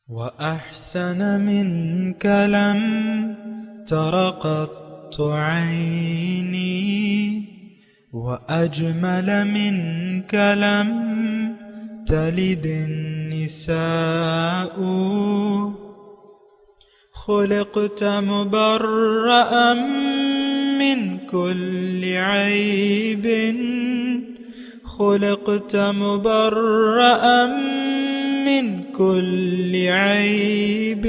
وأحسن منك لم تر قط عيني وأجمل منك لم تلد النساء خلقت مبرأ من كل عيب خلقت مبرأ من كل عيب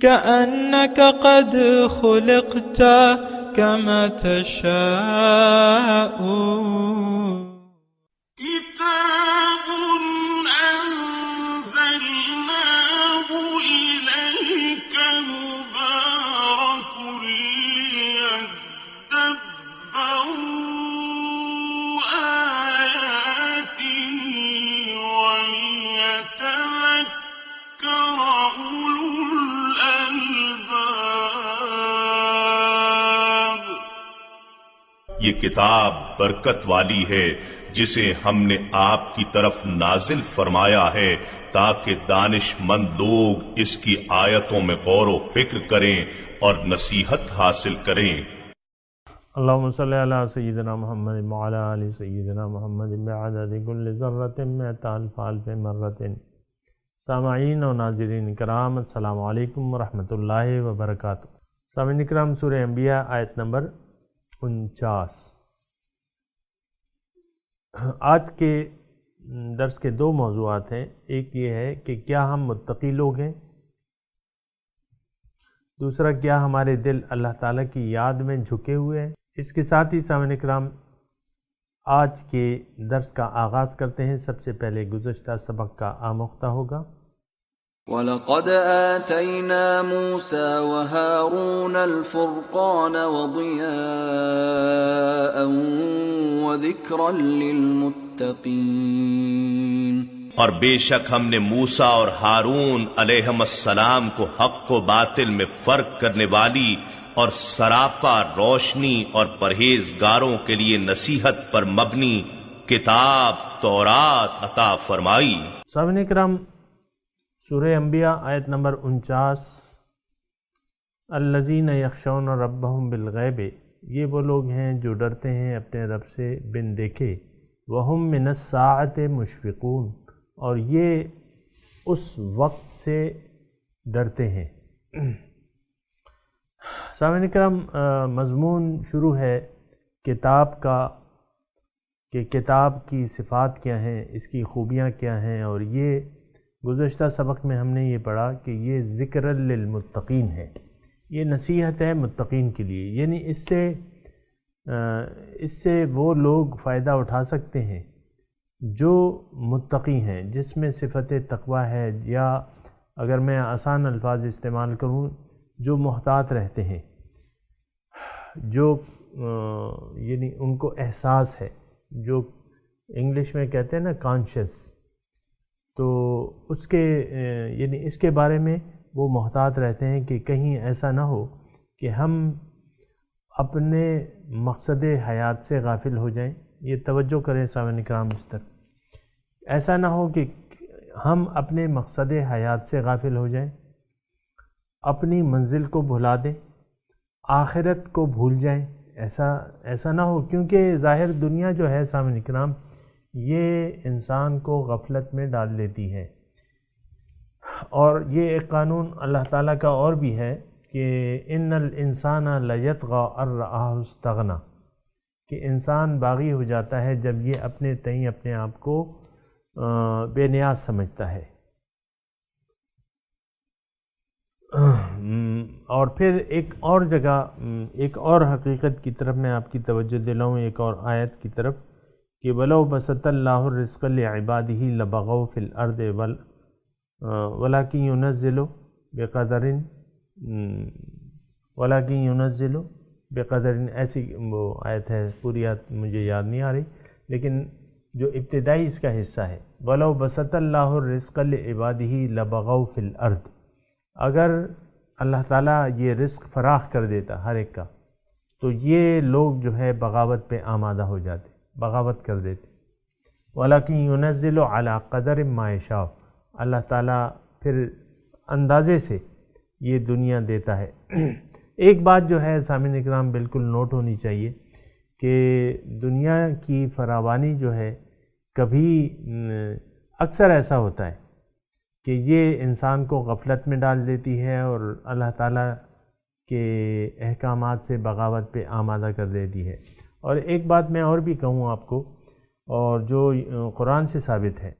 كأنك قد خلقت كما تشاء كتاب أنزلناه إليك مبارك ليدبروا آياته وليتذكر أولو الألباب۔ یہ کتاب برکت والی ہے جسے ہم نے آپ کی طرف نازل فرمایا ہے تاکہ دانش مند لوگ اس کی آیتوں میں غور و فکر کریں اور نصیحت حاصل کریں۔ اللہم صلی علی سیدنا محمد وعلی آل سیدنا محمد بعدد کل ذرۃ مئۃ الف الف مرۃ۔ سامعین و ناظرین کرام، السلام علیکم ورحمۃ اللہ وبرکاتہ۔ سامعین کرام، سورہ انبیاء آیت نمبر 49۔ آج کے درس کے دو موضوعات ہیں۔ ایک یہ ہے کہ کیا ہم متقی لوگ ہیں، دوسرا کیا ہمارے دل اللہ تعالیٰ کی یاد میں جھکے ہوئے ہیں۔ اس کے ساتھ ہی سامعین کرام آج کے درس کا آغاز کرتے ہیں۔ سب سے پہلے گزشتہ سبق کا آموختہ ہوگا۔ وَلَقَدْ آتَيْنَا مُوسَى وَهَارُونَ الْفُرْقَانَ وَضِيَاءً وَذِكْرًا لِّلْمُتَّقِينَ، اور بے شک ہم نے موسیٰ اور ہارون علیہم السلام کو حق و باطل میں فرق کرنے والی اور سراپا روشنی اور پرہیزگاروں کے لیے نصیحت پر مبنی کتاب تورات عطا فرمائی۔ سامعین کرام، سورہ انبیاء آیت نمبر 49، الذین یخشون ربہم بالغیب، یہ وہ لوگ ہیں جو ڈرتے ہیں اپنے رب سے بن دیکھے، وہم من الساعۃ مشفقون، اور یہ اس وقت سے ڈرتے ہیں۔ سامعین کرام، مضمون شروع ہے کتاب کا، کہ کتاب کی صفات کیا ہیں، اس کی خوبیاں کیا ہیں، اور یہ گزشتہ سبق میں ہم نے یہ پڑھا کہ یہ ذکر للمتقین ہے، یہ نصیحت ہے متقین کے لیے، یعنی اس سے وہ لوگ فائدہ اٹھا سکتے ہیں جو متقی ہیں، جس میں صفت تقوی ہے، یا اگر میں آسان الفاظ استعمال کروں، جو محتاط رہتے ہیں، جو یعنی ان کو احساس ہے، جو انگلش میں کہتے ہیں نا کانشیس، تو اس کے یعنی اس کے بارے میں وہ محتاط رہتے ہیں کہ کہیں ایسا نہ ہو کہ ہم اپنے مقصد حیات سے غافل ہو جائیں۔ یہ توجہ کریں سامعین کرام اس طرح، ایسا نہ ہو کہ ہم اپنے مقصد حیات سے غافل ہو جائیں، اپنی منزل کو بھلا دیں، آخرت کو بھول جائیں، ایسا نہ ہو، کیونکہ ظاہر دنیا جو ہے سامعین کرام یہ انسان کو غفلت میں ڈال لیتی ہے، اور یہ ایک قانون اللہ تعالیٰ کا اور بھی ہے کہ ان الانسان لیطغی ان رآہ استغنی، کہ انسان باغی ہو جاتا ہے جب یہ اپنے تئیں اپنے آپ کو بے نیاز سمجھتا ہے۔ اور پھر ایک اور جگہ، ایک اور حقیقت کی طرف میں آپ کی توجہ دلاؤں، ایک اور آیت کی طرف، کہ وَلَوْ بَسَطَ اللَّهُ الرِّزْقَ لِعِبَادِهِ لَبَغَوْا فِي الْأَرْضِ وَلَكِنْ يُنَزِّلُ بِقَدَرٍ، ایسی وہ آیت ہے، پوری آیت مجھے یاد نہیں آ رہی، لیکن جو ابتدائی اس کا حصہ ہے، وَلَوْ بَسَطَ اللَّهُ الرِّزْقَ لِعِبَادِهِ لَبَغَوْا فِي الْأَرْضِ، اگر اللہ تعالیٰ یہ رزق فراخ کر دیتا ہر ایک کا، تو یہ لوگ جو ہے بغاوت پہ آمادہ ہو جاتے، بغاوت کر دیتے۔ وَلَكِنْ يُنَزِّلُ عَلَىٰ قَدَرٍ مَا يَشَاءُ، اللہ تعالیٰ پھر اندازے سے یہ دنیا دیتا ہے۔ ایک بات جو ہے سامعین اکرام بالکل نوٹ ہونی چاہیے کہ دنیا کی فراوانی جو ہے کبھی اکثر ایسا ہوتا ہے کہ یہ انسان کو غفلت میں ڈال دیتی ہے اور اللہ تعالیٰ کے احکامات سے بغاوت پہ آمادہ کر دیتی ہے۔ اور ایک بات میں اور بھی کہوں آپ کو، اور جو قرآن سے ثابت ہے،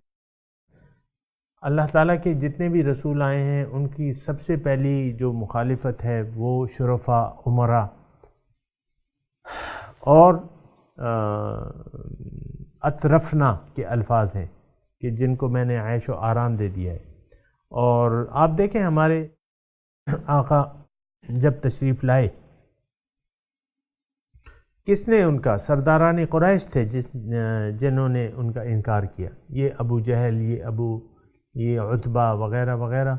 اللہ تعالیٰ کے جتنے بھی رسول آئے ہیں ان کی سب سے پہلی جو مخالفت ہے وہ شرفاء، امراء اور اطرفنا کے الفاظ ہیں کہ جن کو میں نے عیش و آرام دے دیا ہے۔ اور آپ دیکھیں ہمارے آقا جب تشریف لائے، کس نے ان کا، سرداران قریش تھے جنہوں نے ان کا انکار کیا، یہ ابو جہل، یہ عتبہ وغیرہ وغیرہ،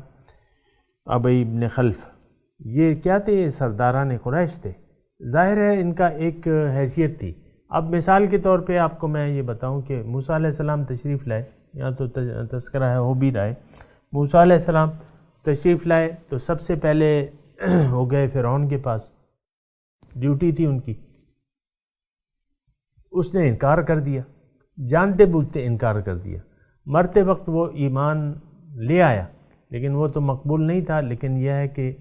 ابی بن خلف، یہ کیا تھے؟ یہ سرداران قریش تھے۔ ظاہر ہے ان کا ایک حیثیت تھی۔ اب مثال کے طور پہ آپ کو میں یہ بتاؤں کہ موسیٰ علیہ السلام تشریف لائے، یہاں تو تذکرہ ہے ہو بھی رہا ہے، موسیٰ علیہ السلام تشریف لائے تو سب سے پہلے ہو گئے فرعون کے پاس، ڈیوٹی تھی ان کی، اس نے انکار کر دیا، جانتے بوجھتے انکار کر دیا۔ مرتے وقت وہ ایمان لے آیا لیکن وہ تو مقبول نہیں تھا، لیکن یہ ہے کہ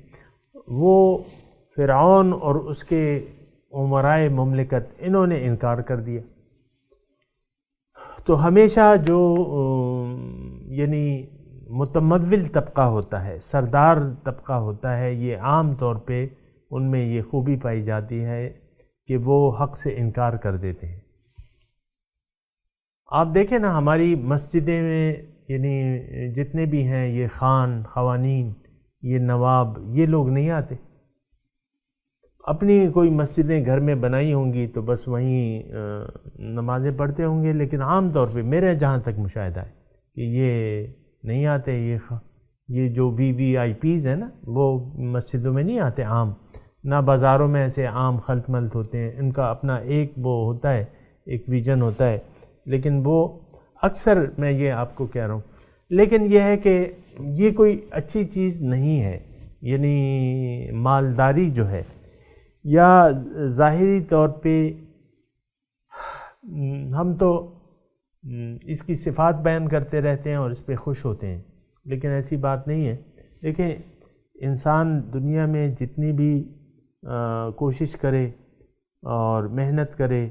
وہ فرعون اور اس کے امرائے مملکت انہوں نے انکار کر دیا۔ تو ہمیشہ جو یعنی متمول طبقہ ہوتا ہے، سردار طبقہ ہوتا ہے، یہ عام طور پہ ان میں یہ خوبی پائی جاتی ہے کہ وہ حق سے انکار کر دیتے ہیں۔ آپ دیکھیں نا ہماری مسجدیں میں یعنی جتنے بھی ہیں یہ خان، خوانین، یہ نواب، یہ لوگ نہیں آتے۔ اپنی کوئی مسجدیں گھر میں بنائی ہوں گی تو بس وہیں نمازیں پڑھتے ہوں گے، لیکن عام طور پہ میرے جہاں تک مشاہدہ ہے کہ یہ نہیں آتے۔ یہ جو وی آئی پیز ہیں نا وہ مسجدوں میں نہیں آتے عام، نہ بازاروں میں ایسے عام خلط ملط ہوتے ہیں، ان کا اپنا ایک وہ ہوتا ہے، ایک ویژن ہوتا ہے، لیکن وہ اکثر میں یہ آپ کو کہہ رہا ہوں۔ لیکن یہ ہے کہ یہ کوئی اچھی چیز نہیں ہے، یعنی مالداری جو ہے، یا ظاہری طور پہ ہم تو اس کی صفات بیان کرتے رہتے ہیں اور اس پہ خوش ہوتے ہیں، لیکن ایسی بات نہیں ہے۔ دیکھیں انسان دنیا میں جتنی بھی کوشش کرے اور محنت کرے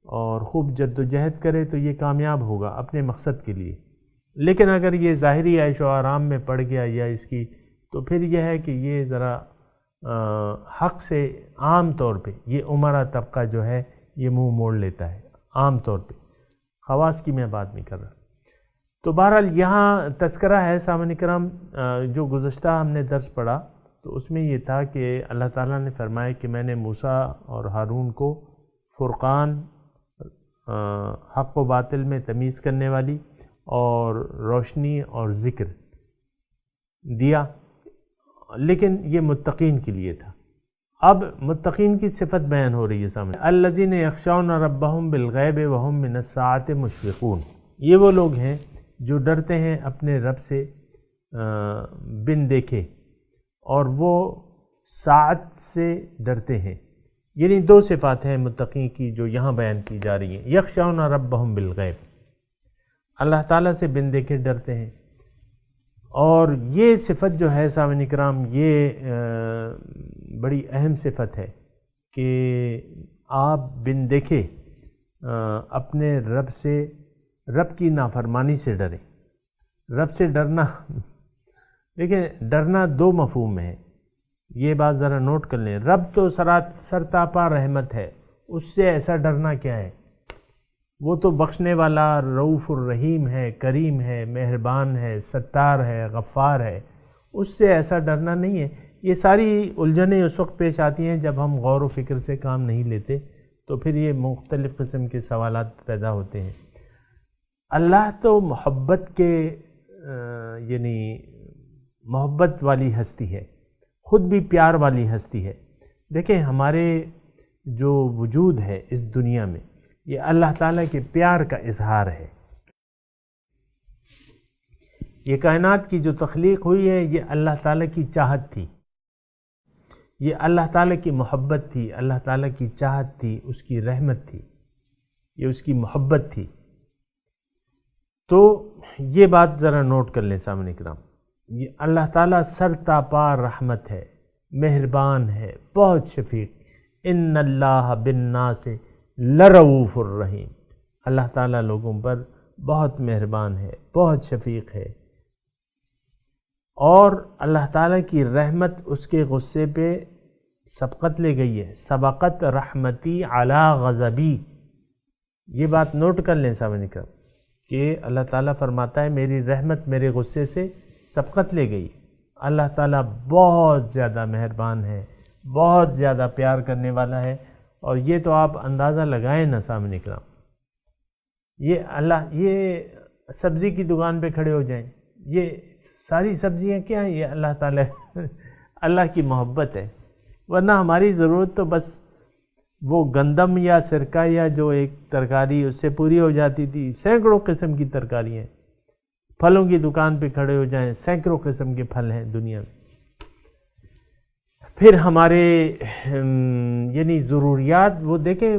اور خوب جد و جہد کرے تو یہ کامیاب ہوگا اپنے مقصد کے لیے، لیکن اگر یہ ظاہری عیش و آرام میں پڑ گیا یا اس کی، تو پھر یہ ہے کہ یہ ذرا حق سے عام طور پہ یہ امرا طبقہ جو ہے یہ منہ موڑ لیتا ہے عام طور پہ، خواص کی میں بات نہیں کر رہا۔ تو بہرحال یہاں تذکرہ ہے سامعین کرام، جو گزشتہ ہم نے درس پڑھا تو اس میں یہ تھا کہ اللہ تعالیٰ نے فرمایا کہ میں نے موسیٰ اور ہارون کو فرقان، حق و باطل میں تمیز کرنے والی اور روشنی اور ذکر دیا، لیکن یہ متقین کے لیے تھا۔ اب متقین کی صفت بیان ہو رہی ہے سامنے، الذین یخشون ربہم بالغیب وہم من الساعۃ مشفقون، یہ وہ لوگ ہیں جو ڈرتے ہیں اپنے رب سے بن دیکھے اور وہ ساعت سے ڈرتے ہیں۔ یعنی دو صفات ہیں متقین کی جو یہاں بیان کی جا رہی ہیں، یخشون ربہم بالغیب، اللہ تعالیٰ سے بن دیکھے ڈرتے ہیں، اور یہ صفت جو ہے سامعین کرام یہ بڑی اہم صفت ہے کہ آپ بن دیکھے اپنے رب سے، رب کی نافرمانی سے ڈریں۔ رب سے ڈرنا، دیکھیں ڈرنا دو مفہوم ہے، یہ بات ذرا نوٹ کر لیں۔ رب تو سرتاپا رحمت ہے، اس سے ایسا ڈرنا کیا ہے؟ وہ تو بخشنے والا رؤوف الرحیم ہے، کریم ہے، مہربان ہے، ستار ہے، غفار ہے، اس سے ایسا ڈرنا نہیں ہے۔ یہ ساری الجھنیں اس وقت پیش آتی ہیں جب ہم غور و فکر سے کام نہیں لیتے، تو پھر یہ مختلف قسم کے سوالات پیدا ہوتے ہیں۔ اللہ تو محبت کے یعنی محبت والی ہستی ہے، خود بھی پیار والی ہستی ہے۔ دیکھیں ہمارے جو وجود ہے اس دنیا میں یہ اللہ تعالیٰ کے پیار کا اظہار ہے۔ یہ کائنات کی جو تخلیق ہوئی ہے یہ اللہ تعالیٰ کی چاہت تھی، یہ اللہ تعالیٰ کی محبت تھی، اللہ تعالیٰ کی چاہت تھی، اس کی رحمت تھی، یہ اس کی محبت تھی۔ تو یہ بات ذرا نوٹ کر لیں سامعین کرام، یہ اللہ تعالیٰ سر تاپا رحمت ہے، مہربان ہے، بہت شفیق۔ ان اللہ بالناس لرؤوف الرحیم، اللہ تعالیٰ لوگوں پر بہت مہربان ہے، بہت شفیق ہے، اور اللہ تعالیٰ کی رحمت اس کے غصے پہ سبقت لے گئی ہے۔ سبقت رحمتی علی غضبی، یہ بات نوٹ کر لیں سامنے کا کہ اللہ تعالیٰ فرماتا ہے میری رحمت میرے غصے سے سبقت لے گئی۔ اللہ تعالیٰ بہت زیادہ مہربان ہے، بہت زیادہ پیار کرنے والا ہے، اور یہ تو آپ اندازہ لگائیں نا سامنے کا، یہ سبزی کی دکان پہ کھڑے ہو جائیں، یہ ساری سبزیاں کیا ہیں؟ یہ اللہ تعالیٰ اللہ کی محبت ہے، ورنہ ہماری ضرورت تو بس وہ گندم یا سرکہ یا جو ایک ترکاری اس سے پوری ہو جاتی تھی۔ سینکڑوں قسم کی ترکاریاں، پھلوں کی دکان پہ کھڑے ہو جائیں، سینکڑوں قسم کے پھل ہیں دنیا میں۔ پھر ہمارے یعنی ضروریات وہ دیکھیں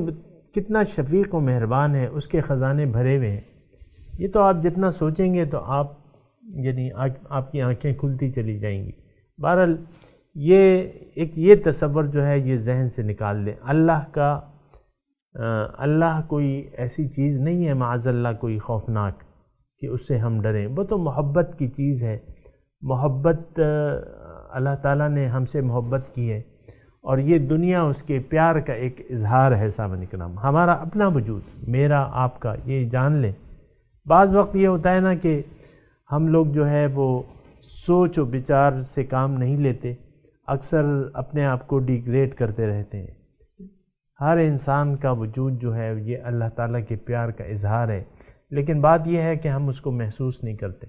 کتنا شفیق و مہربان ہے، اس کے خزانے بھرے ہوئے ہیں۔ یہ تو آپ جتنا سوچیں گے تو آپ یعنی آپ کی آنکھیں کھلتی چلی جائیں گی۔ بہرحال یہ تصور جو ہے یہ ذہن سے نکال دیں۔ اللہ کوئی ایسی چیز نہیں ہے معاذ اللہ کوئی خوفناک کہ اس سے ہم ڈریں، وہ تو محبت کی چیز ہے۔ محبت اللہ تعالیٰ نے ہم سے محبت کی ہے، اور یہ دنیا اس کے پیار کا ایک اظہار ہے۔ سامعین کرام، ہمارا اپنا وجود، میرا آپ کا، یہ جان لیں۔ بعض وقت یہ ہوتا ہے نا کہ ہم لوگ جو ہے وہ سوچ و بچار سے کام نہیں لیتے، اکثر اپنے آپ کو ڈیگریڈ کرتے رہتے ہیں۔ ہر انسان کا وجود جو ہے یہ اللہ تعالیٰ کے پیار کا اظہار ہے، لیکن بات یہ ہے کہ ہم اس کو محسوس نہیں کرتے،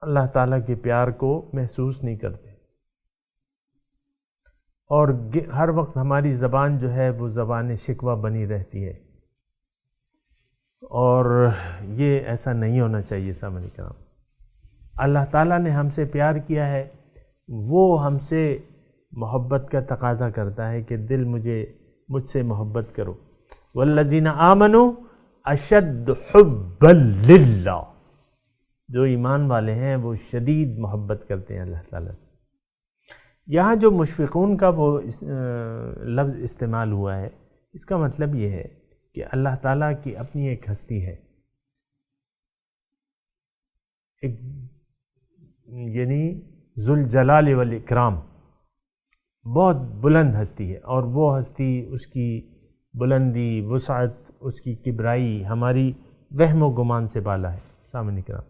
اللہ تعالیٰ کے پیار کو محسوس نہیں کرتے، اور ہر وقت ہماری زبان جو ہے وہ زبان شکوہ بنی رہتی ہے، اور یہ ایسا نہیں ہونا چاہیے۔ سامعین کرام، اللہ تعالیٰ نے ہم سے پیار کیا ہے، وہ ہم سے محبت کا تقاضا کرتا ہے کہ دل مجھ سے محبت کرو۔ والذین آمنوا اشد حبا للہ، جو ایمان والے ہیں وہ شدید محبت کرتے ہیں اللہ تعالیٰ سے۔ یہاں جو مشفقون کا وہ لفظ استعمال ہوا ہے، اس کا مطلب یہ ہے کہ اللہ تعالیٰ کی اپنی ایک ہستی ہے، ایک یعنی ذوالجلال والاکرام، بہت بلند ہستی ہے، اور وہ ہستی، اس کی بلندی، وسعت، اس کی کبرائی ہماری وہم و گمان سے بالا ہے۔ سامعین کرام،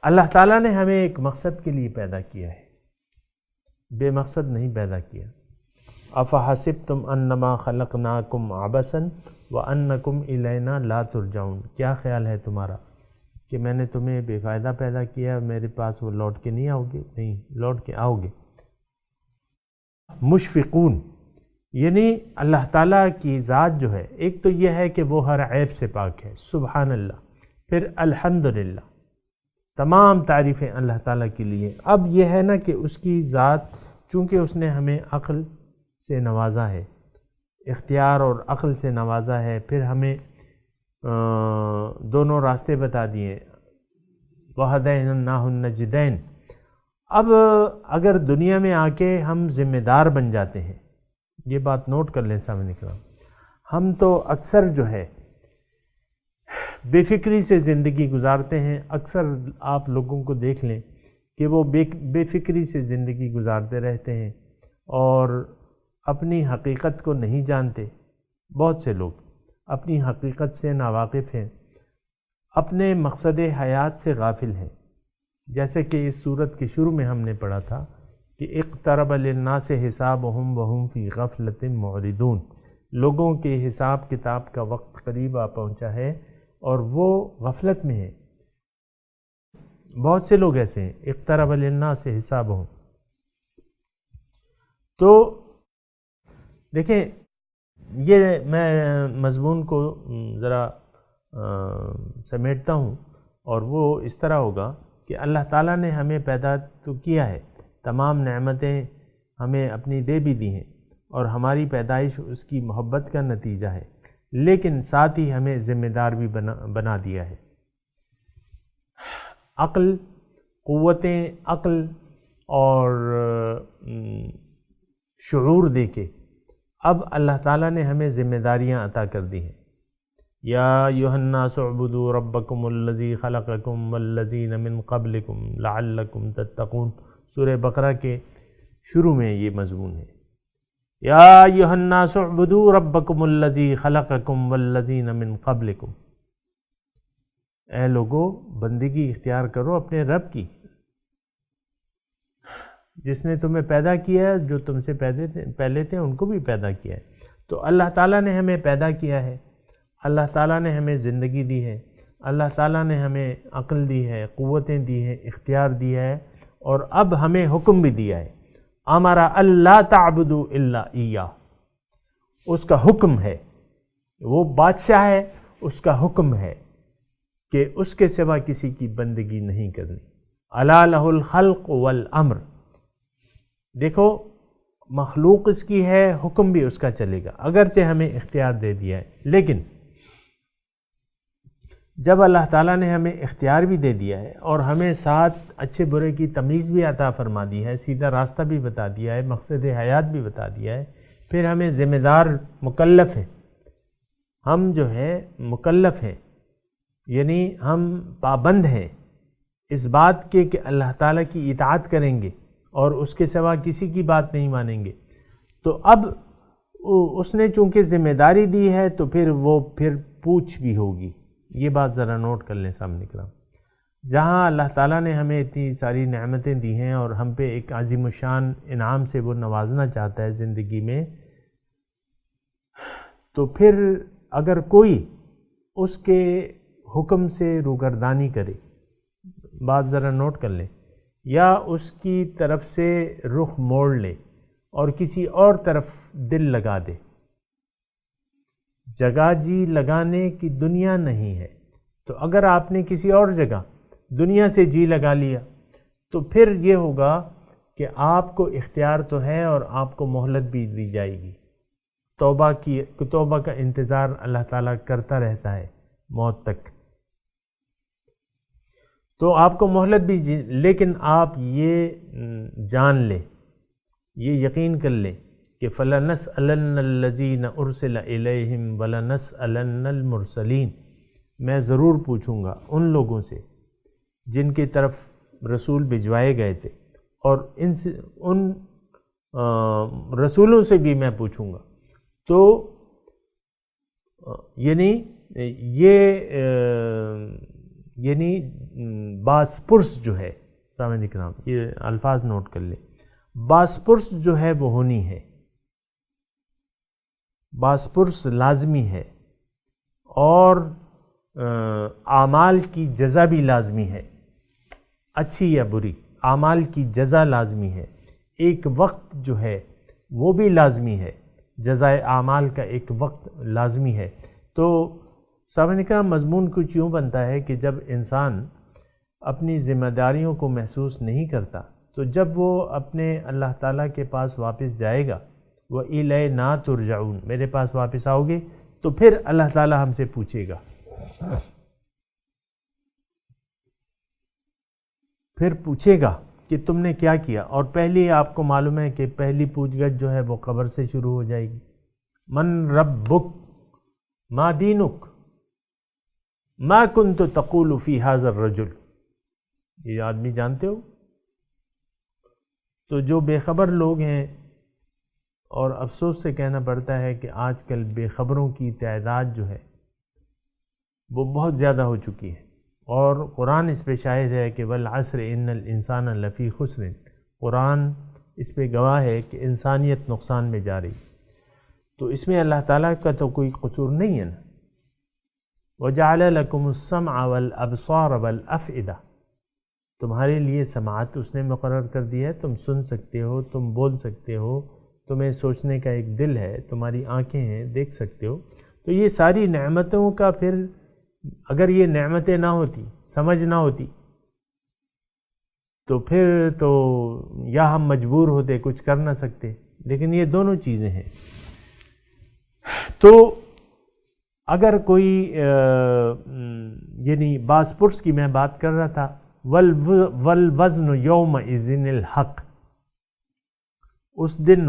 اللہ تعالیٰ نے ہمیں ایک مقصد کے لیے پیدا کیا ہے، بے مقصد نہیں پیدا کیا۔ افحسبتم انما خلقناکم عبثا وانکم الینا لا ترجعون، کیا خیال ہے تمہارا کہ میں نے تمہیں بے فائدہ پیدا کیا اور میرے پاس وہ لوٹ کے نہیں آؤ گے؟ نہیں، لوٹ کے آؤ گے۔ مشفقون یعنی اللہ تعالیٰ کی ذات جو ہے، ایک تو یہ ہے کہ وہ ہر عیب سے پاک ہے، سبحان اللہ، پھر الحمدللہ، تمام تعریفیں اللہ تعالیٰ کے لیے۔ اب یہ ہے نا کہ اس کی ذات، چونکہ اس نے ہمیں عقل سے نوازا ہے، اختیار اور عقل سے نوازا ہے، پھر ہمیں دونوں راستے بتا دیے، وَهَدَيْنَاهُ النَّجْدَيْنِ۔ اب اگر دنیا میں آ کے ہم ذمہ دار بن جاتے ہیں، یہ بات نوٹ کر لیں سامنے کرام، ہم تو اکثر جو ہے بے فکری سے زندگی گزارتے ہیں۔ اکثر آپ لوگوں کو دیکھ لیں کہ وہ بے فکری سے زندگی گزارتے رہتے ہیں اور اپنی حقیقت کو نہیں جانتے۔ بہت سے لوگ اپنی حقیقت سے ناواقف ہیں، اپنے مقصد حیات سے غافل ہیں، جیسے کہ اس صورت کے شروع میں ہم نے پڑھا تھا کہ اقترب للناس حسابهم وهم فی غفلۃ معرضون، لوگوں کے حساب کتاب کا وقت قریب آ پہنچا ہے اور وہ غفلت میں ہیں۔ بہت سے لوگ ایسے ہیں، اقترب للناس حسابهم۔ تو دیکھیں، یہ میں مضمون کو ذرا سمیٹتا ہوں، اور وہ اس طرح ہوگا کہ اللہ تعالیٰ نے ہمیں پیدا تو کیا ہے، تمام نعمتیں ہمیں اپنی دے بھی دی ہیں، اور ہماری پیدائش اس کی محبت کا نتیجہ ہے، لیکن ساتھ ہی ہمیں ذمہ دار بھی بنا دیا ہے۔ عقل، قوتیں عقل اور شعور دے کے اب اللہ تعالیٰ نے ہمیں ذمہ داریاں عطا کر دی ہیں۔ یا ایھا الناس اعبدوا ربکم الذی خلقکم والذین من قبلکم لعلکم تتقون، سورہ بقرہ کے شروع میں یہ مضمون ہے۔ یا ایھا الناس اعبدوا ربکم الذی خلقکم والذین من قبلکم، اے لوگو بندگی اختیار کرو اپنے رب کی، جس نے تمہیں پیدا کیا ہے، جو تم سے پہلے تھے ان کو بھی پیدا کیا ہے۔ تو اللہ تعالیٰ نے ہمیں پیدا کیا ہے، اللہ تعالیٰ نے ہمیں زندگی دی ہے، اللہ تعالیٰ نے ہمیں عقل دی ہے، قوتیں دی ہیں، اختیار دیا ہے، اور اب ہمیں حکم بھی دیا ہے، امر اللہ تعبدوا الا ایاہ، اس کا حکم ہے، وہ بادشاہ ہے، اس کا حکم ہے کہ اس کے سوا کسی کی بندگی نہیں کرنی۔ الا لہ الخلق والامر، دیکھو مخلوق اس کی ہے، حکم بھی اس کا چلے گا، اگرچہ ہمیں اختیار دے دیا ہے، لیکن جب اللہ تعالیٰ نے ہمیں اختیار بھی دے دیا ہے اور ہمیں ساتھ اچھے برے کی تمیز بھی عطا فرما دی ہے، سیدھا راستہ بھی بتا دیا ہے، مقصد حیات بھی بتا دیا ہے، پھر ہمیں ذمہ دار مکلف ہیں، ہم جو ہے مکلف ہیں، یعنی ہم پابند ہیں اس بات کے کہ اللہ تعالیٰ کی اطاعت کریں گے اور اس کے سوا کسی کی بات نہیں مانیں گے۔ تو اب اس نے چونکہ ذمہ داری دی ہے تو پھر پوچھ بھی ہوگی، یہ بات ذرا نوٹ کر لیں سامنے کرام۔ جہاں اللہ تعالیٰ نے ہمیں اتنی ساری نعمتیں دی ہیں اور ہم پہ ایک عظیم الشان انعام سے وہ نوازنا چاہتا ہے زندگی میں، تو پھر اگر کوئی اس کے حکم سے روگردانی کرے، بات ذرا نوٹ کر لیں، یا اس کی طرف سے رخ موڑ لے اور کسی اور طرف دل لگا دے، جگہ جی لگانے کی دنیا نہیں ہے، تو اگر آپ نے کسی اور جگہ دنیا سے جی لگا لیا تو پھر یہ ہوگا کہ آپ کو اختیار تو ہے اور آپ کو مہلت بھی دی جائے گی، توبہ کا انتظار اللہ تعالیٰ کرتا رہتا ہے موت تک، تو آپ کو مہلت بھی لیکن آپ یہ جان لیں، یہ یقین کر لیں کہ فَلَنَسْأَلَنَّ الَّذِينَ أُرْسِلَ إِلَيْهِمْ وَلَنَسْأَلَنَّ الْمُرْسَلِينَ، میں ضرور پوچھوں گا ان لوگوں سے جن کی طرف رسول بھجوائے گئے تھے، اور ان رسولوں سے بھی میں پوچھوں گا۔ تو یعنی باسپرس جو ہے، سامعین اکرام یہ الفاظ نوٹ کر لیں، باسپرس جو ہے وہ ہونی ہے، باسپرس لازمی ہے، اور اعمال کی جزا بھی لازمی ہے، اچھی یا بری اعمال کی جزا لازمی ہے، ایک وقت جو ہے وہ بھی لازمی ہے، جزائے اعمال کا ایک وقت لازمی ہے۔ تو سامعین کرام مضمون کچھ یوں بنتا ہے کہ جب انسان اپنی ذمہ داریوں کو محسوس نہیں کرتا تو جب وہ اپنے اللہ تعالیٰ کے پاس واپس جائے گا، وَإِلَيْنَا تُرْجَعُونَ، میرے پاس واپس آؤ گے، تو پھر اللہ تعالیٰ ہم سے پوچھے گا، پھر پوچھے گا کہ تم نے کیا کیا، اور پہلی آپ کو معلوم ہے کہ پہلی پوچھ گچھ جو ہے وہ قبر سے شروع ہو جائے گی۔ من ربک ما دینک ما کنت تقول فی ھذا الرجل، یہ آدمی جانتے ہو؟ تو جو بے خبر لوگ ہیں، اور افسوس سے کہنا پڑتا ہے کہ آج کل بے خبروں کی تعداد جو ہے وہ بہت زیادہ ہو چکی ہے، اور قرآن اس پہ شاہد ہے کہ والعصر ان الانسان لفی خسر، قرآن اس پہ گواہ ہے کہ انسانیت نقصان میں جا رہی، تو اس میں اللہ تعالیٰ کا تو کوئی قصور نہیں ہے نا۔ وَجَعَلَ لَكُمُ السَّمْعَ وَالْأَبْصَارَ وَالْأَفْئِدَةَ، تمہارے لیے سماعت اس نے مقرر کر دی ہے، تم سن سکتے ہو، تم بول سکتے ہو، تمہیں سوچنے کا ایک دل ہے، تمہاری آنکھیں ہیں، دیکھ سکتے ہو، تو یہ ساری نعمتوں کا پھر اگر یہ نعمتیں نہ ہوتی، سمجھ نہ ہوتی، تو پھر تو یا ہم مجبور ہوتے، کچھ کر نہ سکتے، لیکن یہ دونوں چیزیں ہیں۔ تو اگر کوئی یعنی باز پرس کی میں بات کر رہا تھا، والوزن یومئذ الحق، اس دن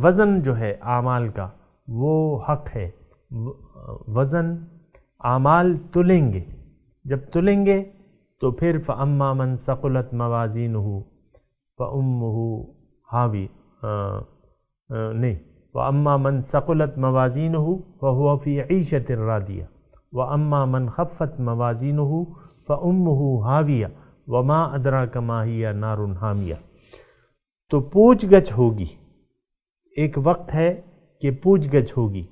وزن جو ہے اعمال کا وہ حق ہے۔ وزن اعمال تلیں گے، جب تلیں گے تو پھر فَأَمَّا مَنْ ثَقُلَتْ مَوَازِينُهُ فَأُمُّهُ ہاوی نہیں، وَأَمَّا مَنْ ثَقُلَتْ مَوَازِينُهُ فَهُوَ فِي عِيشَةٍ رَاضِيَةٍ وَأَمَّا مَنْ خَفَّتْ مَوَازِينُهُ فَأُمُّهُ هَاوِيَةٌ وَمَا أَدْرَاكَ مَا هِيَ نَارٌ حَامِيَةٌ۔ تو پوچھ گچھ ہوگی، ایک وقت ہے کہ پوچھ گچھ ہوگی۔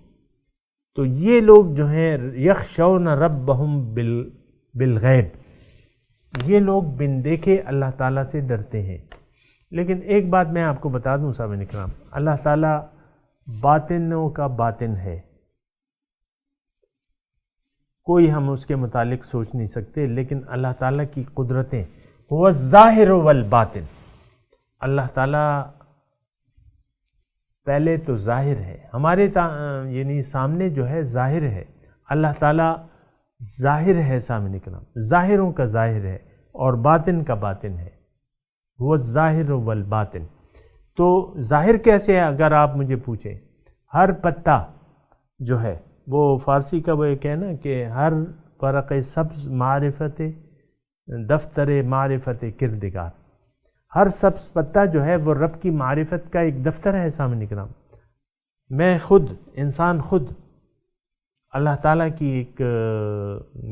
تو یہ لوگ جو ہیں یخشون ربہم بالغیب، یہ لوگ بن دیکھے اللہ تعالیٰ سے ڈرتے ہیں۔ لیکن ایک بات میں آپ کو بتا دوں سامعین کرام، اللہ تعالیٰ باطنوں کا باطن ہے، کوئی ہم اس کے متعلق سوچ نہیں سکتے، لیکن اللہ تعالیٰ کی قدرتیں هو الظاہر والباطن، اللہ تعالیٰ پہلے تو ظاہر ہے، ہمارے یعنی سامنے جو ہے ظاہر ہے، اللہ تعالیٰ ظاہر ہے سامنے کرام، ظاہروں کا ظاہر ہے اور باطن کا باطن ہے، وہ الظاہر والباطن۔ تو ظاہر کیسے ہے اگر آپ مجھے پوچھیں، ہر پتا جو ہے وہ فارسی کا وہ ایک ہے نا کہ ہر فرق سبز معرفت دفتر معرفت کردگار، ہر سبز پتا جو ہے وہ رب کی معرفت کا ایک دفتر ہے سامنے کرام۔ میں خود، انسان خود اللہ تعالیٰ کی ایک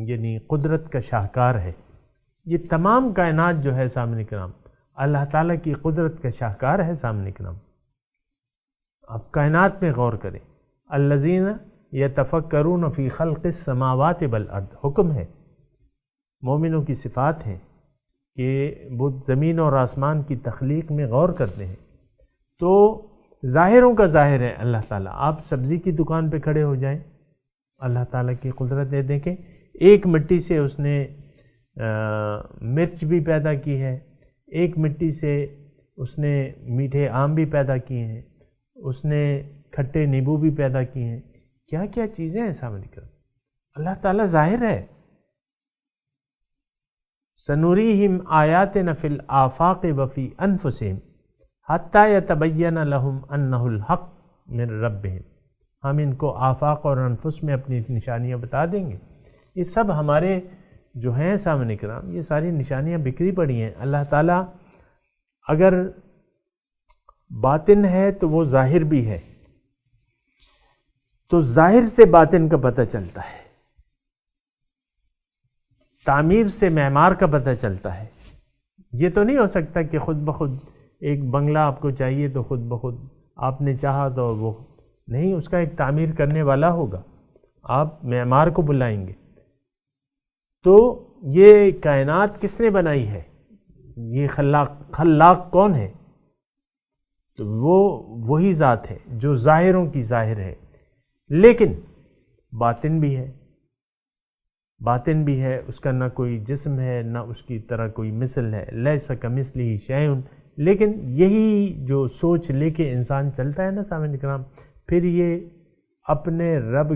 یعنی قدرت کا شاہکار ہے۔ یہ تمام کائنات جو ہے سامنے کرام اللہ تعالیٰ کی قدرت کا شاہکار ہے سامنے کرام۔ آپ کائنات میں غور کریں، الذین یتفکرون فی خلق السماوات والارض، حکم ہے، مومنوں کی صفات ہیں کہ وہ زمین اور آسمان کی تخلیق میں غور کرتے ہیں۔ تو ظاہروں کا ظاہر ہے اللہ تعالیٰ۔ آپ سبزی کی دکان پہ کھڑے ہو جائیں، اللہ تعالیٰ کی قدرتیں دیکھیں، ایک مٹی سے اس نے مرچ بھی پیدا کی ہے، ایک مٹی سے اس نے میٹھے آم بھی پیدا کیے ہیں، اس نے کھٹے نیبو بھی پیدا کیے ہیں، کیا کیا چیزیں ہیں سامنے کر، اللہ تعالیٰ ظاہر ہے۔ سنوریہم آیاتنا فی الآفاق وفی انفسہم حتی یتبین لہم انہ الحق من ربہم، ہم ان کو آفاق اور انفس میں اپنی نشانیاں بتا دیں گے۔ یہ سب ہمارے جو ہیں سامنے کرام، یہ ساری نشانیاں بکھری پڑی ہیں۔ اللہ تعالیٰ اگر باطن ہے تو وہ ظاہر بھی ہے، تو ظاہر سے باطن کا پتہ چلتا ہے، تعمیر سے معمار کا پتہ چلتا ہے۔ یہ تو نہیں ہو سکتا کہ خود بخود ایک بنگلہ آپ کو چاہیے تو خود بخود آپ نے چاہا تو وہ نہیں، اس کا ایک تعمیر کرنے والا ہوگا، آپ معمار کو بلائیں گے۔ تو یہ کائنات کس نے بنائی ہے؟ یہ خلاق کون ہے؟ تو وہ وہی ذات ہے جو ظاہروں کی ظاہر ہے، لیکن باطن بھی ہے، باطن بھی ہے، اس کا نہ کوئی جسم ہے نہ اس کی طرح کوئی مثل ہے، لیس کمثلہ شیء۔ لیکن یہی جو سوچ لے کے انسان چلتا ہے نا سامعین کرام، پھر یہ اپنے رب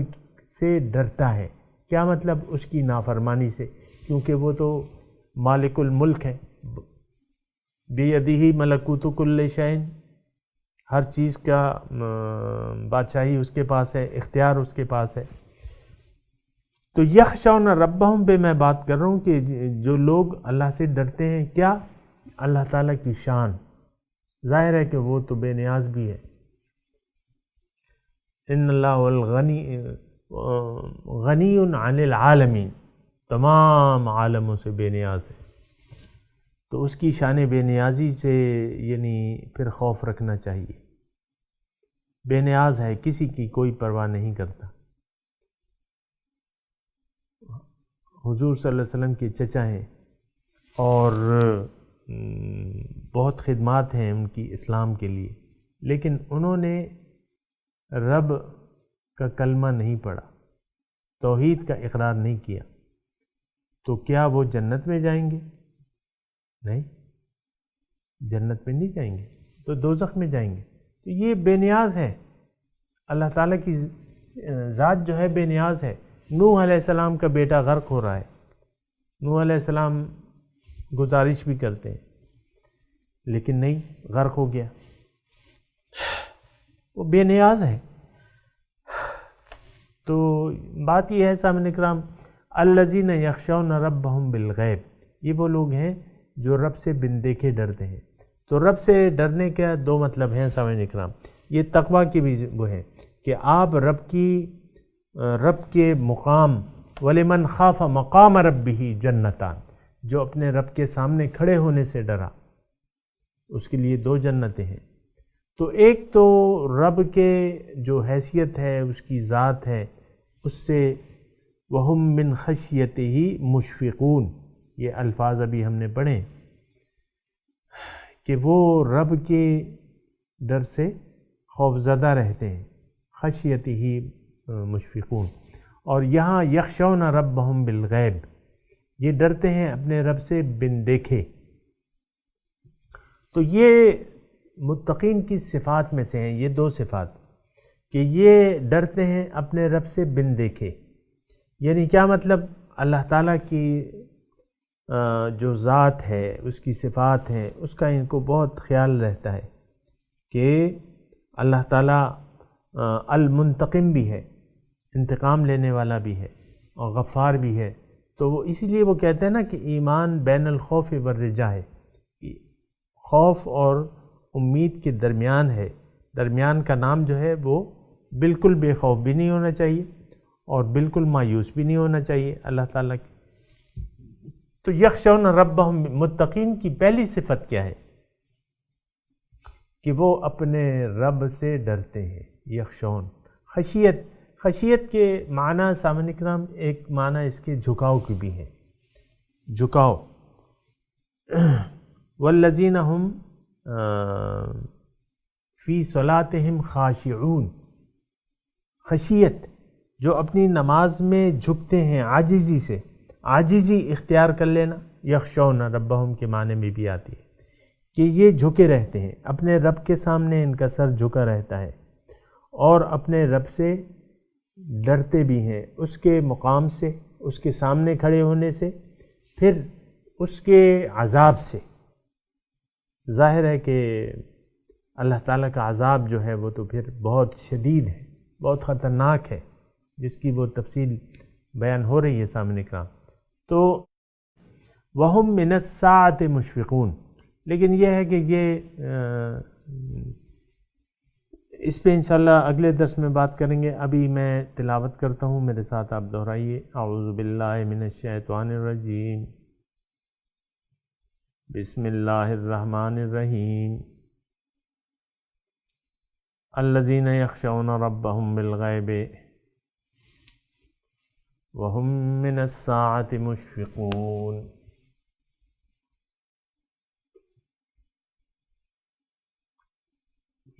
سے ڈرتا ہے۔ کیا مطلب؟ اس کی نافرمانی سے، کیونکہ وہ تو مالک الملک ہے، بیدہ ملکوت کل شیء، ہر چیز کا بادشاہی اس کے پاس ہے، اختیار اس کے پاس ہے۔ تو یخشون ربہم پہ میں بات کر رہا ہوں کہ جو لوگ اللہ سے ڈرتے ہیں، کیا؟ اللہ تعالیٰ کی شان، ظاہر ہے کہ وہ تو بے نیاز بھی ہے۔ ان اللہ غنی عن العالمین، تمام عالموں سے بے نیاز ہے، تو اس کی شان بے نیازی سے یعنی پھر خوف رکھنا چاہیے۔ بے نیاز ہے، کسی کی کوئی پرواہ نہیں کرتا۔ حضور صلی اللہ علیہ وسلم کے چچا ہیں اور بہت خدمات ہیں ان کی اسلام کے لیے، لیکن انہوں نے رب کا کلمہ نہیں پڑھا، توحید کا اقرار نہیں کیا، تو کیا وہ جنت میں جائیں گے؟ نہیں، جنت میں نہیں جائیں گے، تو دوزخ میں جائیں گے۔ تو یہ بے نیاز ہے، اللہ تعالیٰ کی ذات جو ہے بے نیاز ہے۔ نوح علیہ السلام کا بیٹا غرق ہو رہا ہے، نوح علیہ السلام گزارش بھی کرتے ہیں لیکن نہیں، غرق ہو گیا، وہ بے نیاز ہے۔ تو بات یہ ہے سامعین کرام، الذین یخشون ربہم بالغیب، یہ وہ لوگ ہیں جو رب سے بن دیکھے ڈرتے ہیں۔ تو رب سے ڈرنے کا دو مطلب ہیں سامعین کرام، یہ تقویٰ کی بھی وہ ہے کہ آپ رب کے مقام، وَلِمَنْ خَافَ مَقَامَ رَبِّهِ جنتان، جو اپنے رب کے سامنے کھڑے ہونے سے ڈرا، اس کے لیے دو جنتیں ہیں۔ تو ایک تو رب کے جو حیثیت ہے، اس کی ذات ہے، اس سے وَهُم مِّن خَشْيَتِهِ مُشْفِقُونَ، یہ الفاظ ابھی ہم نے پڑھے کہ وہ رب کے ڈر سے خوفزدہ رہتے ہیں، خشیتہ مشفقون۔ اور یہاں یخشون ربہم بالغیب، یہ ڈرتے ہیں اپنے رب سے بن دیکھے۔ تو یہ متقین کی صفات میں سے ہیں یہ دو صفات، کہ یہ ڈرتے ہیں اپنے رب سے بن دیکھے۔ یعنی کیا مطلب؟ اللہ تعالیٰ کی جو ذات ہے، اس کی صفات ہیں، اس کا ان کو بہت خیال رہتا ہے کہ اللہ تعالیٰ المنتقم بھی ہے، انتقام لینے والا بھی ہے، اور غفار بھی ہے۔ تو وہ اسی لیے وہ کہتے ہیں نا کہ ایمان بین الخوف والرجا ہے، خوف اور امید کے درمیان ہے۔ درمیان کا نام جو ہے وہ بالکل بے خوف بھی نہیں ہونا چاہیے اور بالکل مایوس بھی نہیں ہونا چاہیے اللہ تعالیٰ کی۔ تو یخشون ربہم، متقین کی پہلی صفت کیا ہے؟ کہ وہ اپنے رب سے ڈرتے ہیں۔ یخشون، خشیت کے معنی سامعین کرام، ایک معنی اس کے جھکاؤ کی بھی ہے، جھکاؤ۔ والذین ہم فی صلاتہم خاشعون، خشیت، جو اپنی نماز میں جھکتے ہیں عاجزی سے، عاجزی اختیار کر لینا، یخشون ربہم کے معنی میں بھی آتی ہے کہ یہ جھکے رہتے ہیں اپنے رب کے سامنے، ان کا سر جھکا رہتا ہے اور اپنے رب سے ڈرتے بھی ہیں، اس کے مقام سے، اس کے سامنے کھڑے ہونے سے، پھر اس کے عذاب سے۔ ظاہر ہے کہ اللہ تعالیٰ کا عذاب جو ہے وہ تو پھر بہت شدید ہے، بہت خطرناک ہے، جس کی وہ تفصیل بیان ہو رہی ہے سامنے کا۔ تو وَهُم مِّنَ السَّاعَةِ مُشْفِقُونَ، لیکن یہ ہے کہ یہ اس پہ انشاءاللہ اگلے درس میں بات کریں گے۔ ابھی میں تلاوت کرتا ہوں، میرے ساتھ آپ دہرائیے۔ اعوذ باللہ من الشیطان الرجیم، بسم اللہ الرحمن الرحیم۔ الذین یخشون ربہم بالغیب وہم من الساعۃ مشفقون۔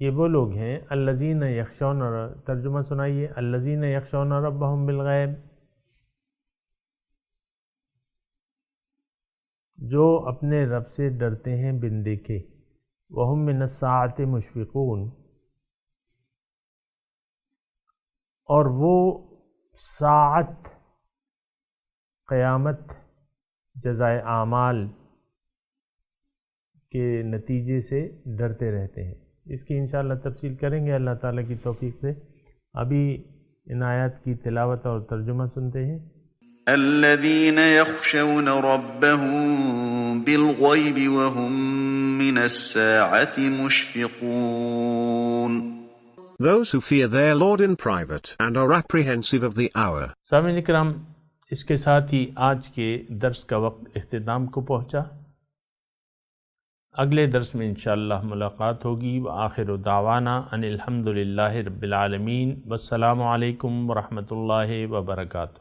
یہ وہ لوگ ہیں الذین یخشون، ترجمہ سنائیے، الذین یخشون ربہم بالغیب، جو اپنے رب سے ڈرتے ہیں بن دیکھے، وہم من الساعۃ مشفقون، اور وہ ساعت، قیامت، جزائے اعمال کے نتیجے سے ڈرتے رہتے ہیں۔ اس کی انشاءاللہ تفصیل کریں گے اللہ تعالیٰ کی توفیق سے۔ ابھی ان آیات کی تلاوت اور ترجمہ سنتے ہیں۔ الذين يخشون ربهم بالغيب وهم من الساعة مشفقون. Those who fear their Lord in private and are apprehensive of the hour. سامعین کرام، اس کے ساتھ ہی آج کے درس کا وقت اختتام کو پہنچا۔ اگلے درس میں انشاءاللہ ملاقات ہوگی۔ وآخر دعوانا ان الحمد للہ رب العالمین، والسلام علیکم ورحمۃ اللہ وبرکاتہ۔